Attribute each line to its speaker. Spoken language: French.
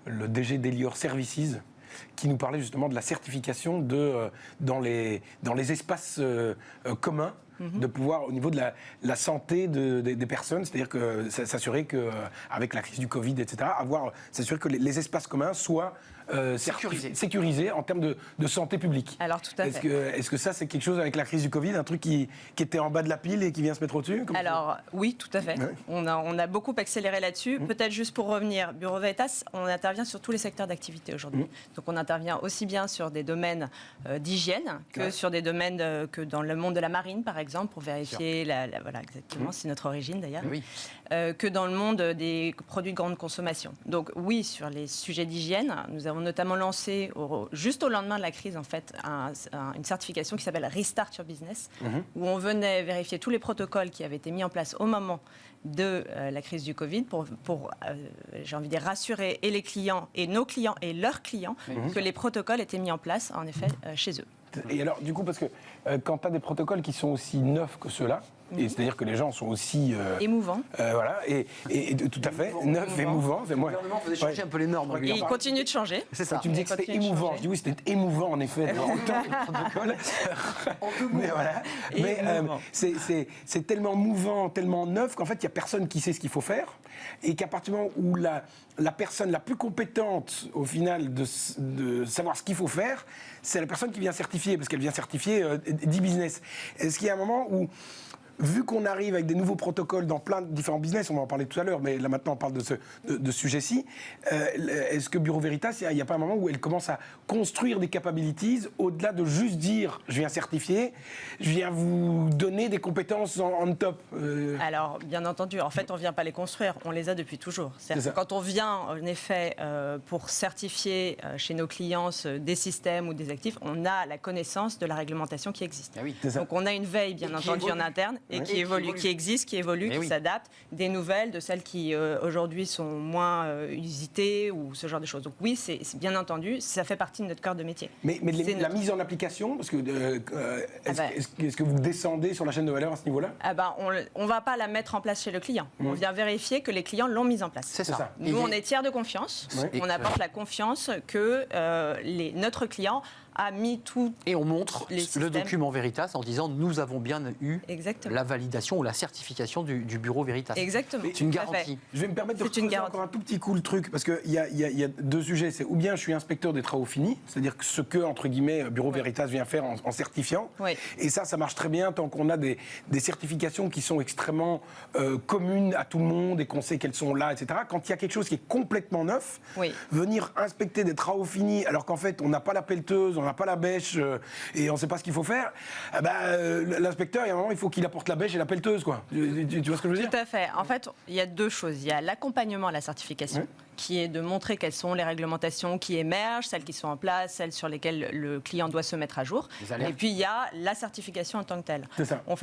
Speaker 1: le DG d'Elior Services, qui nous parlait justement de la certification dans les espaces communs, de pouvoir, au niveau de la santé des personnes, c'est-à-dire que s'assurer qu'avec la crise du Covid, etc., s'assurer que les espaces communs soient sécurisés en termes de santé publique.
Speaker 2: Alors, tout à fait.
Speaker 1: Est-ce que ça, c'est quelque chose avec la crise du Covid, un truc qui était en bas de la pile et qui vient se mettre au-dessus?
Speaker 2: Alors, oui, tout à fait.
Speaker 1: Ouais.
Speaker 2: On a beaucoup accéléré là-dessus. Peut-être juste pour revenir, Bureau Veritas, on intervient sur tous les secteurs d'activité aujourd'hui. Donc, on intervient aussi bien sur des domaines d'hygiène que sur des domaines que dans le monde de la marine, par exemple, pour vérifier voilà, exactement, c'est notre origine d'ailleurs, que dans le monde des produits de grande consommation. Donc, oui, sur les sujets d'hygiène, nous avons notamment lancé, juste au lendemain de la crise, en fait, une certification qui s'appelle Restart Your Business, où on venait vérifier tous les protocoles qui avaient été mis en place au moment de la crise du Covid pour j'ai envie de dire, rassurer et les clients, et nos clients, et leurs clients, que les protocoles étaient mis en place, en effet, chez eux.
Speaker 1: Et alors, du coup, parce que quand tu as des protocoles qui sont aussi neufs que ceux-là, et c'est-à-dire que les gens sont aussi...
Speaker 2: émouvants.
Speaker 1: Voilà, et tout à fait, neufs, émouvants.
Speaker 3: Le gouvernement faisait changer un peu les normes.
Speaker 2: Et ils continuent de changer.
Speaker 3: C'est ça.
Speaker 1: Tu me dis que c'était émouvant. Je dis oui, c'était émouvant, en effet, dans le protocole. Mais voilà. Mais c'est tellement mouvant, tellement neuf, qu'en fait, il n'y a personne qui sait ce qu'il faut faire. Et qu'à partir du moment où la personne la plus compétente, au final, de savoir ce qu'il faut faire, c'est la personne qui vient certifier, parce qu'elle vient certifier 10 business. Est-ce qu'il y a un moment où, vu qu'on arrive avec des nouveaux protocoles dans plein de différents business, on va en parler tout à l'heure, mais là maintenant on parle de ce sujet-ci, est-ce que Bureau Veritas, il n'y a pas un moment où elle commence à construire des capabilities au-delà de juste dire je viens certifier, je viens vous donner des compétences on top
Speaker 2: Alors, bien entendu, en fait, on ne vient pas les construire, on les a depuis toujours. C'est-à-dire que quand on vient, en effet, pour certifier chez nos clients des systèmes ou des actifs, on a la connaissance de la réglementation qui existe.
Speaker 3: Ah oui.
Speaker 2: Donc, on a une veille, bien entendu, en interne, et qui évolue, qui existe, qui évolue, qui s'adapte, des nouvelles, de celles qui aujourd'hui sont moins usitées ou ce genre de choses. Donc oui, c'est bien entendu, ça fait partie de notre cœur de métier.
Speaker 1: Mais la mise en application, parce que est-ce que vous descendez sur la chaîne de valeur à ce niveau-là?
Speaker 2: On ne va pas la mettre en place chez le client. On vient vérifier que les clients l'ont mise en place.
Speaker 3: C'est ça.
Speaker 2: Nous, on est tiers de confiance. On apporte la confiance que notre client a mis tout.
Speaker 3: Et on montre le document Veritas en disant nous avons bien eu la validation ou la certification du Bureau Veritas.
Speaker 2: Exactement.
Speaker 3: C'est une garantie.
Speaker 1: Je vais me permettre de creuser encore un tout petit coup le truc, parce qu'il y a deux sujets. C'est ou bien je suis inspecteur des travaux finis, c'est-à-dire que ce que, entre guillemets, Bureau Veritas vient faire en certifiant. Et ça marche très bien tant qu'on a des certifications qui sont extrêmement communes à tout le monde et qu'on sait qu'elles sont là, etc. Quand il y a quelque chose qui est complètement neuf, venir inspecter des travaux finis alors qu'en fait on n'a pas la pelleteuse, on n'a pas la bêche et on ne sait pas ce qu'il faut faire, l'inspecteur, il y a un moment, il faut qu'il apporte la bêche et la pelleteuse, quoi. Tu vois ce que je veux dire?
Speaker 2: Tout à fait. En fait, il y a deux choses. Il y a l'accompagnement à la certification, qui est de montrer quelles sont les réglementations qui émergent, celles qui sont en place, celles sur lesquelles le client doit se mettre à jour. Et puis, il y a la certification en tant que telle.
Speaker 1: C'est ça.
Speaker 2: On fait